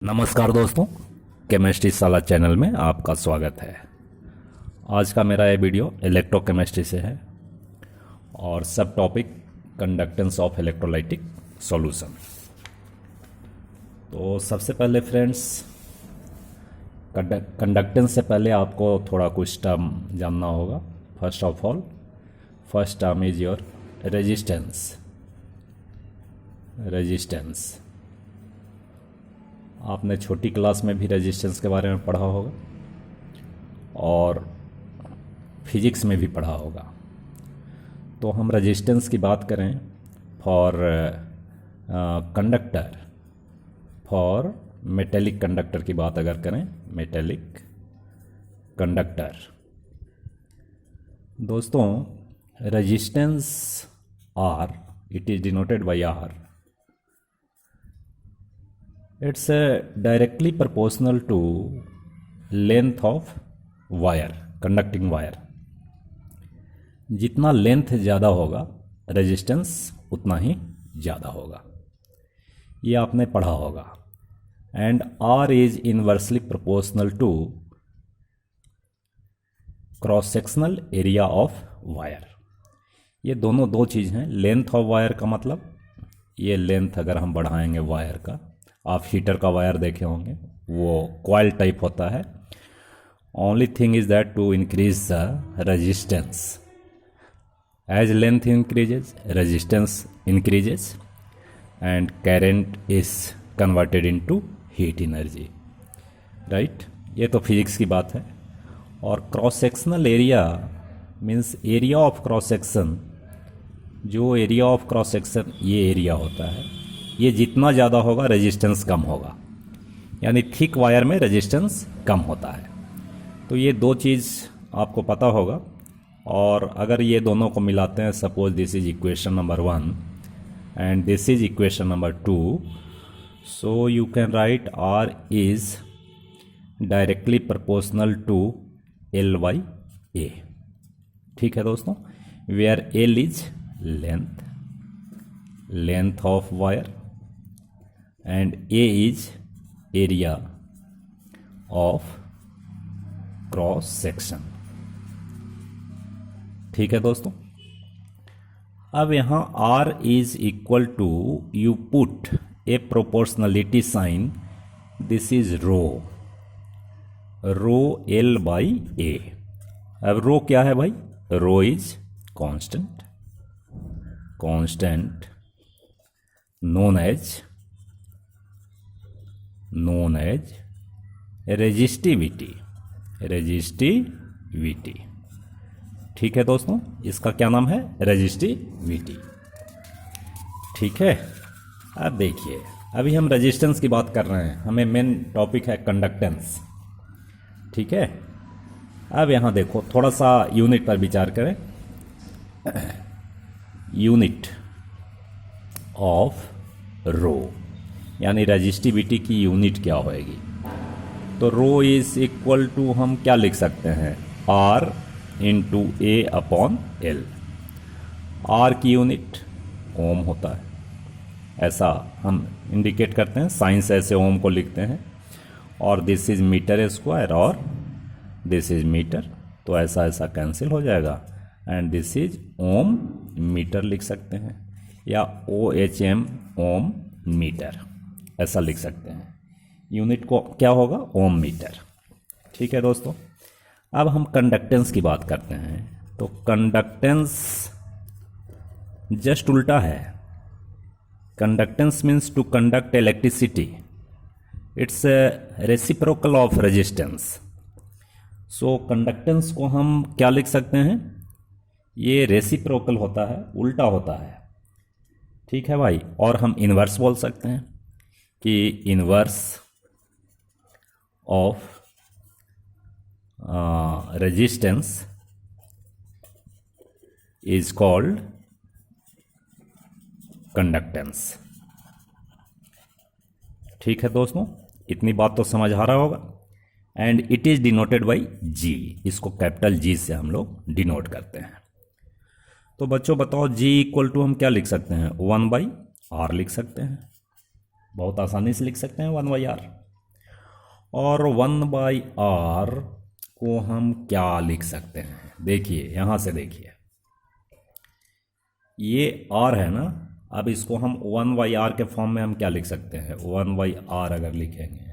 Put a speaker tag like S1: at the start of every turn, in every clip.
S1: नमस्कार दोस्तों, केमिस्ट्री साला चैनल में आपका स्वागत है। आज का मेरा ये वीडियो इलेक्ट्रोकेमिस्ट्री से है और सब topic conductance of electrolytic solution. तो सबसे पहले फ्रेंड्स, कंडक्टेंस से पहले आपको थोड़ा कुछ टर्म जानना होगा। First of all, first term is your resistance. आपने छोटी क्लास में भी रेजिस्टेंस के बारे में पढ़ा होगा और फिजिक्स में भी पढ़ा होगा। तो हम रेजिस्टेंस की बात करें for conductor, for metallic conductor की बात अगर करें, मेटेलिक कंडक्टर। दोस्तों, resistance R, it is denoted by R. It's directly proportional to length of wire, conducting wire। जितना लेंथ ज़्यादा होगा रेजिस्टेंस उतना ही ज़्यादा होगा, ये आपने पढ़ा होगा। And R is inversely proportional to cross sectional area of wire. ये दोनों दो चीज़ हैं। लेंथ ऑफ वायर का मतलब, ये लेंथ अगर हम बढ़ाएंगे वायर का, आप हीटर का वायर देखे होंगे, वो कॉइल टाइप होता है। Only thing is that to increase the resistance. As length increases, resistance increases and current is converted into heat energy, right. ये तो फिजिक्स की बात है। और cross sectional area means area of cross section. जो area of cross section ये area होता है, ये जितना ज़्यादा होगा रेजिस्टेंस कम होगा, यानी थिक वायर में रेजिस्टेंस कम होता है। तो ये दो चीज़ आपको पता होगा। और अगर ये दोनों को मिलाते हैं, suppose this is equation number 1 and this is equation number 2, so you can write R is directly proportional to L/A। ठीक है दोस्तों, where L is length of wire and A is area of cross section। ठीक है दोस्तों। अब यहां R is equal to, you put a proportionality sign, this is rho L/A। अब रो क्या है भाई? Rho is constant known as resistivity. ठीक है दोस्तों, इसका क्या नाम है? रेजिस्टिविटी। ठीक है। अब देखिए, अभी हम रेजिस्टेंस की बात कर रहे हैं, हमें मेन टॉपिक है कंडक्टेंस। ठीक है। अब यहां देखो, थोड़ा सा यूनिट पर विचार करें। यूनिट ऑफ रो, यानी रेजिस्टिविटी की यूनिट क्या होएगी? तो रो इज इक्वल टू, हम क्या लिख सकते हैं? R into A/L। R की यूनिट ओम होता है, ऐसा हम इंडिकेट करते हैं, साइंस ऐसे ओम को लिखते हैं। और दिस इज मीटर स्क्वायर और दिस इज मीटर, तो ऐसा ऐसा कैंसिल हो जाएगा and this is ohm meter लिख सकते हैं, या OHM ओम मीटर ऐसा लिख सकते हैं। यूनिट को क्या होगा? ओम मीटर। ठीक है दोस्तों। अब हम कंडक्टेंस की बात करते हैं। तो कंडक्टेंस जस्ट उल्टा है। Conductance means to conduct electricity, it's reciprocal of resistance. So conductance को हम क्या लिख सकते हैं? ये रेसिप्रोकल होता है, उल्टा होता है। ठीक है भाई। और हम इन्वर्स बोल सकते हैं कि inverse of resistance is called conductance. ठीक है दोस्तों, इतनी बात तो समझ आ रहा होगा। And it is denoted by G, इसको कैपिटल G से हम लोग डिनोट करते हैं। तो बच्चों बताओ, G इक्वल टू हम क्या लिख सकते हैं? 1/R लिख सकते हैं, बहुत आसानी से लिख सकते हैं 1/R। और 1/r को हम क्या लिख सकते हैं? देखिए यहाँ से देखिए, ये r है ना, अब इसको हम 1/r के फॉर्म में हम क्या लिख सकते हैं? 1/r अगर लिखेंगे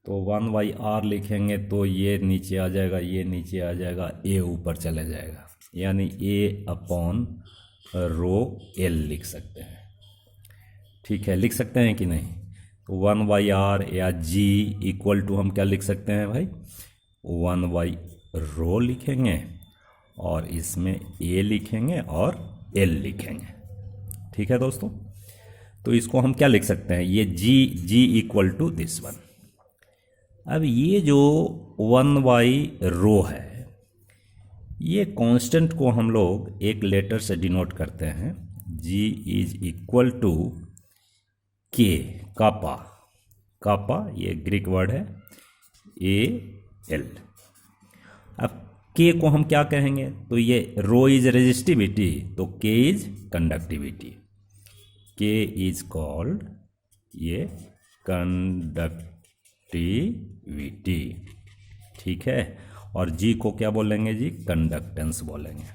S1: तो 1/r लिखेंगे तो ये नीचे आ जाएगा, ये नीचे आ जाएगा, a ऊपर चले जाएगा, यानी a/ρl लिख सकते हैं। ठीक है, लिख सकते हैं कि नहीं? तो 1/r या g इक्वल टू हम क्या लिख सकते हैं भाई? 1/ρ लिखेंगे और इसमें a लिखेंगे और l लिखेंगे। ठीक है दोस्तों, तो इसको हम क्या लिख सकते हैं? ये g equal to this one. अब ये जो 1/ρ है, ये कांस्टेंट को हम लोग एक लेटर से डिनोट करते हैं, g is equal to k, kappa, kappa ये ग्रीक वर्ड है, a l। अब k को हम क्या कहेंगे? तो ये रो इज रेजिस्टिविटी, तो k is conductivity, k is called ये कंडक्टिविटी। ठीक है, और g को क्या बोलेंगे जी? कंडक्टेंस बोलेंगे।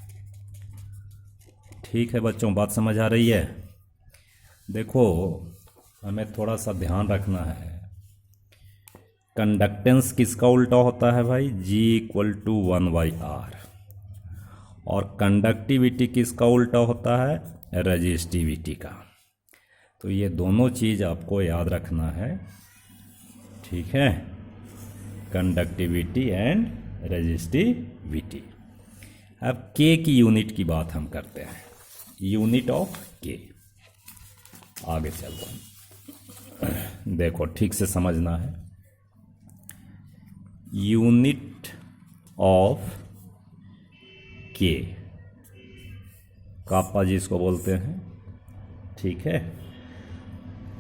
S1: ठीक है बच्चों, बात समझ आ रही है? देखो, हमें थोड़ा सा ध्यान रखना है, कंडक्टेंस किसका उल्टा होता है भाई? g equal to 1/r। और कंडक्टिविटी किसका उल्टा होता है? रेजिस्टिविटी का। तो ये दोनों चीज़ आपको याद रखना है। ठीक है, कंडक्टिविटी एंड रेजिस्टिविटी। अब k की यूनिट की बात हम करते हैं, यूनिट ऑफ k। आगे चलते हैं, देखो ठीक से समझना है। यूनिट ऑफ k, कापा जिसको बोलते हैं, ठीक है,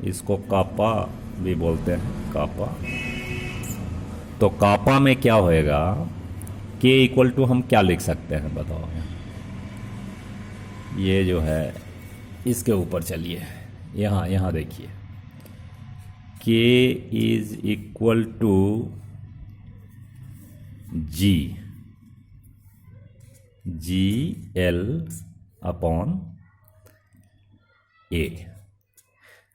S1: इसको कापा भी बोलते हैं, कापा। तो कापा में क्या होएगा? k इक्वल टू हम क्या लिख सकते हैं बताओ? ये जो है इसके ऊपर चलिए, यहाँ देखिए, k is equal to GL upon A।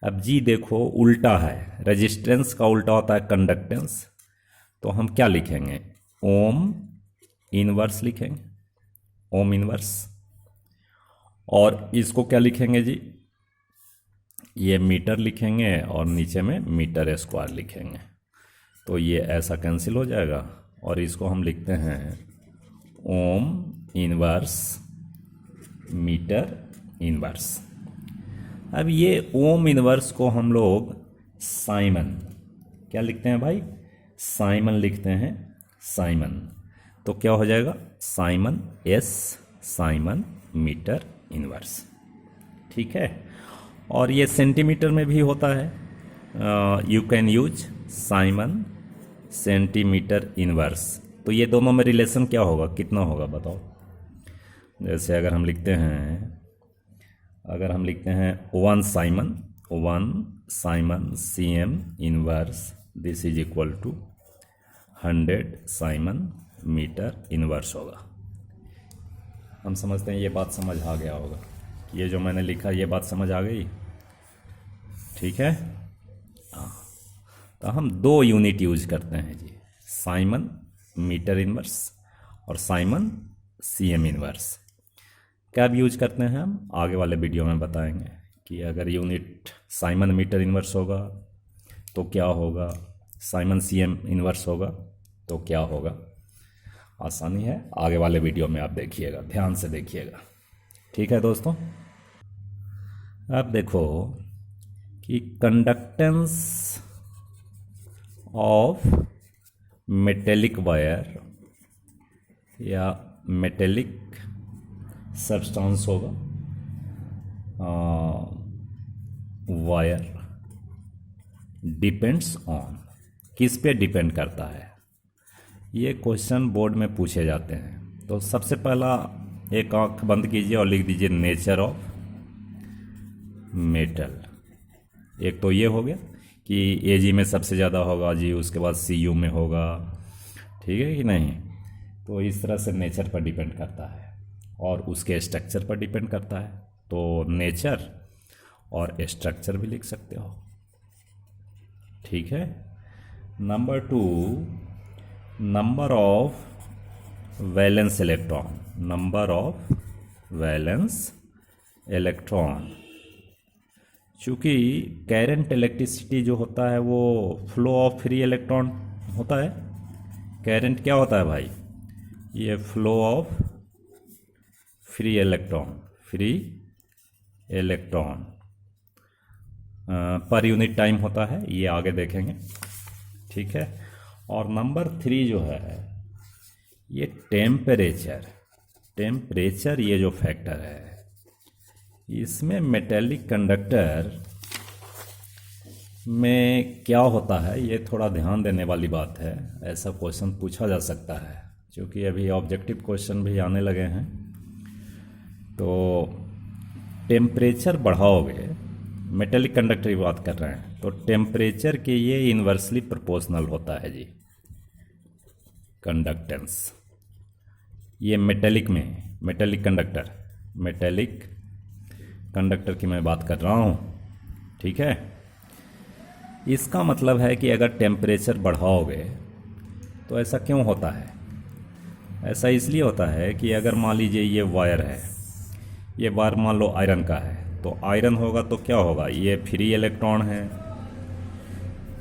S1: अब G देखो उल्टा है, रेजिस्टेंस का उल्टा होता है कंडक्टेंस, तो हम क्या लिखेंगे? ओम इनवर्स लिखेंगे, ओम इनवर्स। और इसको क्या लिखेंगे जी? ये मीटर लिखेंगे और नीचे में मीटर स्क्वायर लिखेंगे, तो ये ऐसा कैंसिल हो जाएगा और इसको हम लिखते हैं ओम इनवर्स मीटर इनवर्स। अब ये ओम इनवर्स को हम लोग साइमन क्या लिखते हैं भाई? साइमन लिखते हैं, साइमन। तो क्या हो जाएगा? Siemens S, siemens meter inverse. ठीक है, और ये सेंटीमीटर में भी होता है, you can use siemens centimeter inverse. तो ये दोनों में रिलेशन क्या होगा, कितना होगा बताओ? जैसे अगर हम लिखते हैं 1 siemens CM inverse, this is equal to 100 siemens meter inverse होगा। हम समझते हैं ये बात समझ आ गया होगा, ये जो मैंने लिखा ये बात समझ आ गई। ठीक है, हाँ, तो हम 2 यूनिट यूज करते हैं जी, साइमन मीटर इनवर्स और साइमन CM इनवर्स। कब यूज करते हैं हम आगे वाले वीडियो में बताएंगे कि अगर यूनिट साइमन मीटर इनवर्स होगा तो क्या होगा, साइमन CM इनवर्स होगा तो क्या होगा। आसानी है, आगे वाले वीडियो में आप देखिएगा, ध्यान से देखिएगा। ठीक है दोस्तों, अब देखो कि कंडक्टेंस ऑफ मेटेलिक वायर या मेटेलिक सब्सटेंस होगा वायर डिपेंड्स ऑन, किस पे डिपेंड करता है? ये क्वेश्चन बोर्ड में पूछे जाते हैं। तो सबसे पहला एक आंख बंद कीजिए और लिख दीजिए नेचर ऑफ मेटल। एक तो ये हो गया कि एजी में सबसे ज़्यादा होगा जी, उसके बाद सीयू में होगा, ठीक है कि नहीं। तो इस तरह से नेचर पर डिपेंड करता है और उसके स्ट्रक्चर पर डिपेंड करता है। तो नेचर और स्ट्रक्चर भी लिख सकते हो, ठीक है। Number 2, number of valence electron, number of valence electron. चूँकि कैरेंट इलेक्ट्रिसिटी जो होता है वो फ्लो ऑफ फ्री इलेक्ट्रॉन होता है। कैरेंट क्या होता है भाई, ये flow of free electron, free electron per unit time होता है, ये आगे देखेंगे, ठीक है। और नंबर 3 जो है ये टेम्परेचर, टेम्परेचर ये जो फैक्टर है, इसमें मेटेलिक कंडक्टर में क्या होता है ये थोड़ा ध्यान देने वाली बात है। ऐसा क्वेश्चन पूछा जा सकता है क्योंकि अभी ऑब्जेक्टिव क्वेश्चन भी आने लगे हैं। तो टेम्परेचर बढ़ाओगे, मेटेलिक कंडक्टर की बात कर रहे हैं, तो टेम्परेचर के ये इन्वर्सली प्रोपोर्शनल होता है जी कंडक्टेंस। ये मेटेलिक में, मेटेलिक कंडक्टर, मेटेलिक कंडक्टर की मैं बात कर रहा हूँ, ठीक है। इसका मतलब है कि अगर टेम्परेचर बढ़ाओगे तो ऐसा क्यों होता है, ऐसा इसलिए होता है कि अगर मान लीजिए ये वायर है, ये वायर मान लो आयरन का है, तो आयरन होगा तो क्या होगा, ये फ्री इलेक्ट्रॉन है,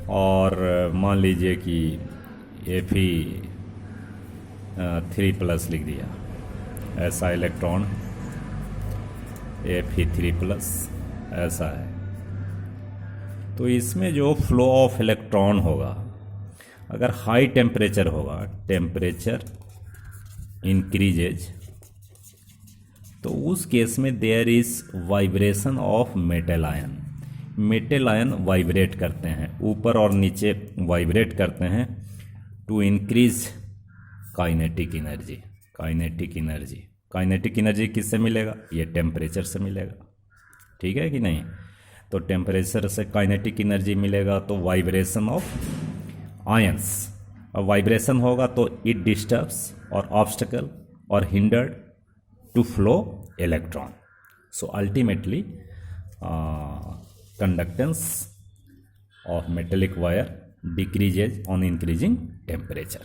S1: और मान लीजिए कि Fe3+ लिख दिया, ऐसा इलेक्ट्रॉन Fe3+ ऐसा है। तो इसमें जो फ्लो ऑफ इलेक्ट्रॉन होगा, अगर हाई टेम्परेचर होगा, टेम्परेचर इंक्रीजेज, तो उस केस में there is vibration of metal ion. Metal ion vibrate करते हैं, ऊपर और नीचे वाइब्रेट करते हैं to increase kinetic energy. Kinetic energy, kinetic energy किससे मिलेगा, ये टेम्परेचर से मिलेगा, ठीक है कि नहीं। तो टेम्परेचर से काइनेटिक एनर्जी मिलेगा, तो वाइब्रेशन ऑफ आयंस, अब वाइब्रेशन होगा तो इट डिस्टर्ब्स और ऑब्स्टेकल और hindered to flow electron. So ultimately conductance of metallic wire decreases on increasing temperature,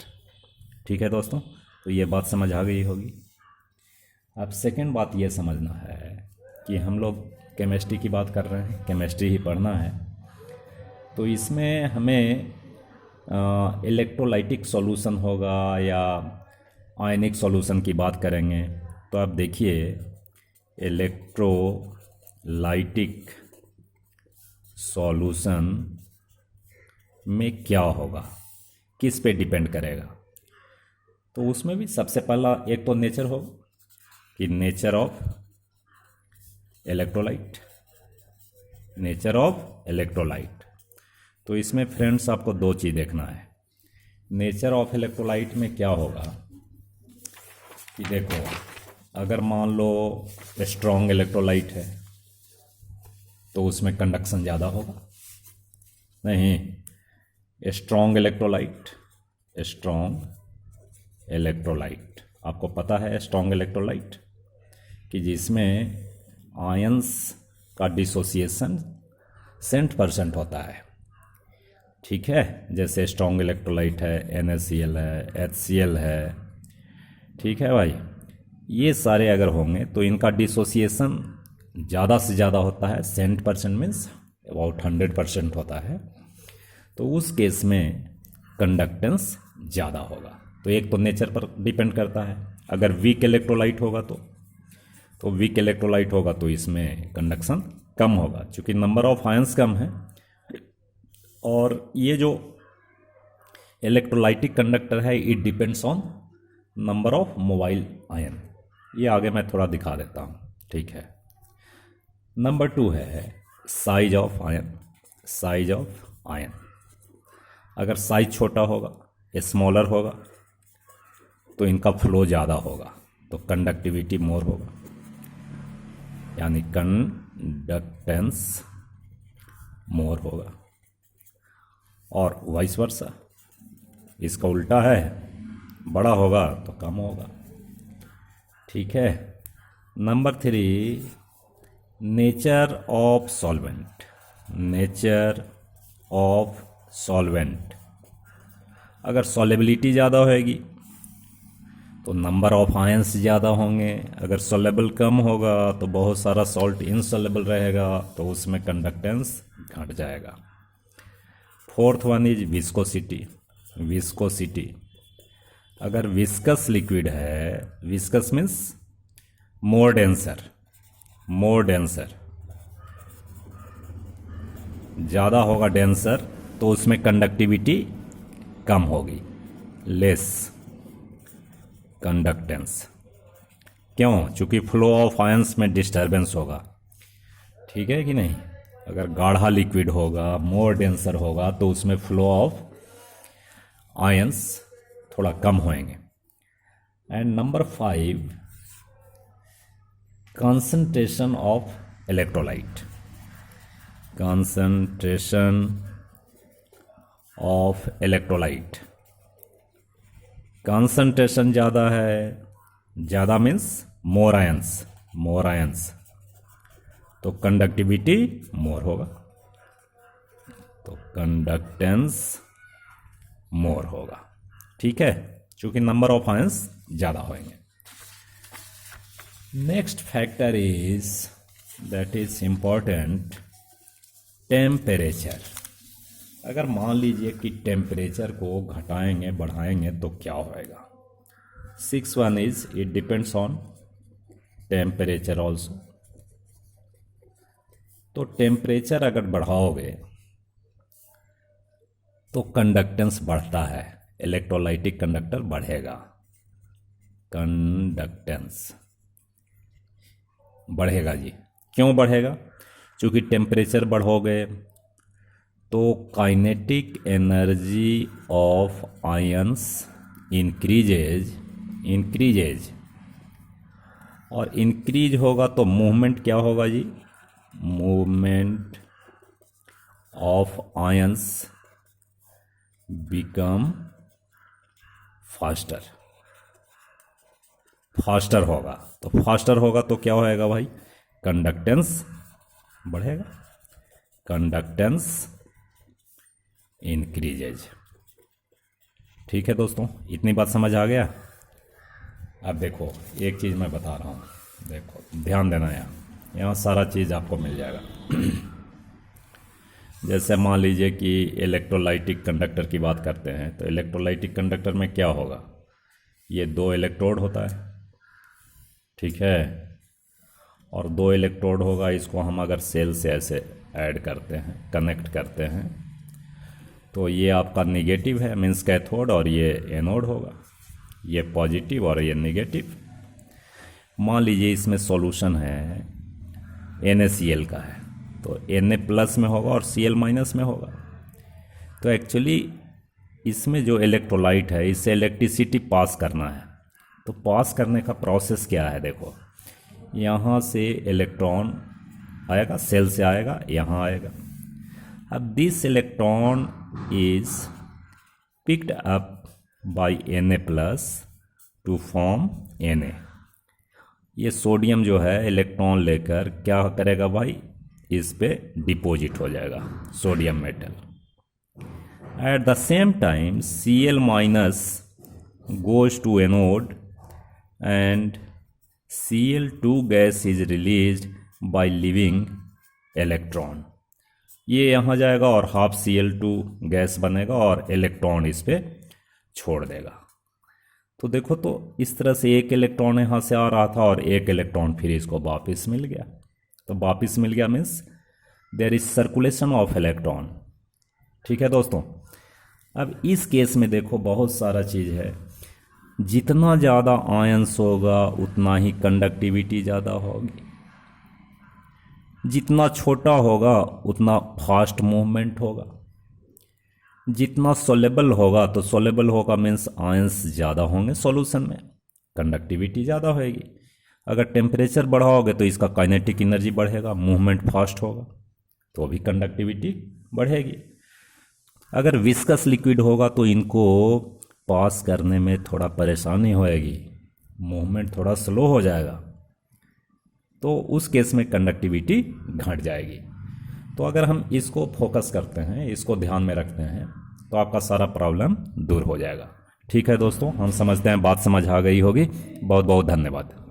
S1: ठीक है दोस्तों। तो ये बात समझ आ गई होगी। अब सेकेंड बात ये समझना है कि हम लोग केमिस्ट्री की बात कर रहे हैं, केमिस्ट्री ही पढ़ना है, तो इसमें हमें इलेक्ट्रोलाइटिक सॉल्यूशन होगा या आयनिक सॉल्यूशन की बात करेंगे। तो आप देखिए इलेक्ट्रोलाइटिक सॉल्यूशन में क्या होगा, किस पे डिपेंड करेगा। तो उसमें भी सबसे पहला एक तो नेचर होगा कि nature of electrolyte, nature of electrolyte. तो इसमें फ्रेंड्स आपको दो चीज़ देखना है। नेचर ऑफ इलेक्ट्रोलाइट में क्या होगा कि देखो, अगर मान लो स्ट्रॉन्ग इलेक्ट्रोलाइट है तो उसमें कंडक्शन ज़्यादा होगा, नहीं स्ट्रॉन्ग इलेक्ट्रोलाइट, स्ट्रॉन्ग इलेक्ट्रोलाइट आपको पता है, स्ट्रॉन्ग इलेक्ट्रोलाइट कि जिसमें आयंस का डिसोसिएशन 100% होता है, ठीक है। जैसे स्ट्रॉन्ग इलेक्ट्रोलाइट है, NaCl है, HCl है, ठीक है भाई। ये सारे अगर होंगे तो इनका डिसोसिएशन ज़्यादा से ज़्यादा होता है, 100% मीन्स अबाउट 100% होता है। तो उस केस में कंडक्टेंस ज़्यादा होगा। तो एक तो नेचर पर डिपेंड करता है। अगर वीक इलेक्ट्रोलाइट होगा तो वीक इलेक्ट्रोलाइट होगा तो इसमें कंडक्शन कम होगा, क्योंकि नंबर ऑफ आयंस कम है। और ये जो इलेक्ट्रोलाइटिक कंडक्टर है, it depends on number of mobile ion. ये आगे मैं थोड़ा दिखा देता हूँ, ठीक है। नंबर 2 है size of ion, size of ion. अगर साइज छोटा होगा, स्मॉलर होगा, तो इनका फ्लो ज़्यादा होगा, तो कंडक्टिविटी मोर होगा, यानी कंडक्टेंस मोर होगा, और वाइस वर्सा, इसका उल्टा है, बड़ा होगा तो कम होगा। ठीक है। Number 3, nature of solvent. Nature of solvent, अगर सॉलेबिलिटी ज़्यादा होगी तो नंबर ऑफ आयंस ज़्यादा होंगे। अगर सोलेबल कम होगा तो बहुत सारा सॉल्ट इनसोलेबल रहेगा, तो उसमें कंडक्टेंस घट जाएगा। 4th one is viscosity. Viscosity, अगर विस्कस लिक्विड है, विस्कस मीन्स मोर डेंसर, मोर डेंसर, ज़्यादा होगा डेंसर तो उसमें कंडक्टिविटी कम होगी, लेस कंडक्टेंस। क्यों? चूँकि फ्लो ऑफ आयंस में डिस्टर्बेंस होगा। ठीक है कि नहीं? अगर गाढ़ा लिक्विड होगा, मोर डेंसर होगा, तो उसमें फ्लो ऑफ आयंस थोड़ा कम होंगे। And number 5, concentration of electrolyte. Concentration of electrolyte, concentration ज़्यादा है, ज़्यादा मीन्स मोर आयंस, मोर आयंस, तो कंडक्टिविटी मोर होगा, तो कंडक्टेंस मोर होगा। ठीक है, क्योंकि नंबर ऑफ आयंस ज़्यादा होंगे। Next factor is that is important, temperature. अगर मान लीजिए कि टेम्परेचर को घटाएंगे बढ़ाएंगे तो क्या होएगा। 6th one is it depends on temperature also. तो टेम्परेचर अगर बढ़ाओगे तो कंडक्टेंस बढ़ता है, इलेक्ट्रोलाइटिक कंडक्टर बढ़ेगा, कंडक्टेंस बढ़ेगा जी। क्यों बढ़ेगा? क्योंकि टेम्परेचर बढ़ोगे तो kinetic energy of ions increases, और इंक्रीज होगा तो मूवमेंट क्या होगा जी? Movement of ions become faster, faster होगा। तो फास्टर होगा तो क्या होएगा भाई? कंडक्टेंस बढ़ेगा, कंडक्टेंस इंक्रीजेज। ठीक है दोस्तों, इतनी बात समझ आ गया। अब देखो एक चीज़ मैं बता रहा हूँ, देखो ध्यान देना, यहाँ सारा चीज़ आपको मिल जाएगा। जैसे मान लीजिए कि इलेक्ट्रोलाइटिक कंडक्टर की बात करते हैं, तो इलेक्ट्रोलाइटिक कंडक्टर में क्या होगा? ये 2 इलेक्ट्रोड होता है, ठीक है, और 2 इलेक्ट्रोड होगा। इसको हम अगर सेल से ऐसे ऐड करते हैं, कनेक्ट करते हैं, तो ये आपका निगेटिव है, मीन्स कैथोड, और ये एनोड होगा, ये पॉजिटिव और ये नेगेटिव। मान लीजिए इसमें सॉल्यूशन है NaCl का है, तो Na प्लस में होगा और Cl माइनस में होगा। तो एक्चुअली इसमें जो इलेक्ट्रोलाइट है, इससे इलेक्ट्रिसिटी पास करना है। तो पास करने का प्रोसेस क्या है? देखो, यहाँ से इलेक्ट्रॉन आएगा, सेल से आएगा, यहाँ आएगा। अब this electron is picked up by Na plus two form Na। ये सोडियम जो है इलेक्ट्रॉन लेकर क्या करेगा भाई? इस पे डिपॉजिट हो जाएगा sodium metal. At the same time Cl minus goes to anode and Cl2 gas is released by living electron. ये यहाँ जाएगा और हाफ Cl2 गैस बनेगा और इलेक्ट्रॉन इस पे छोड़ देगा। तो देखो, तो इस तरह से एक इलेक्ट्रॉन यहाँ से आ रहा था और एक इलेक्ट्रॉन फिर इसको वापस मिल गया। तो वापस मिल गया means there is circulation of electron. ठीक है दोस्तों, अब इस केस में देखो बहुत सारा चीज़ है। जितना ज़्यादा आयंस होगा उतना ही कंडक्टिविटी ज़्यादा होगी, जितना छोटा होगा उतना फास्ट मूवमेंट होगा, जितना सोलेबल होगा तो सोलेबल होगा मीन्स आयंस ज़्यादा होंगे सॉल्यूशन में, कंडक्टिविटी ज़्यादा होगी। अगर टेम्परेचर बढ़ाओगे तो इसका काइनेटिक एनर्जी बढ़ेगा, मूवमेंट फास्ट होगा, तो भी कंडक्टिविटी बढ़ेगी। अगर विस्कस लिक्विड होगा तो इनको पास करने में थोड़ा परेशानी होएगी, मूवमेंट थोड़ा स्लो हो जाएगा, तो उस केस में कंडक्टिविटी घट जाएगी। तो अगर हम इसको फोकस करते हैं, इसको ध्यान में रखते हैं, तो आपका सारा प्रॉब्लम दूर हो जाएगा। ठीक है दोस्तों, हम समझते हैं बात समझ आ गई होगी। बहुत बहुत धन्यवाद।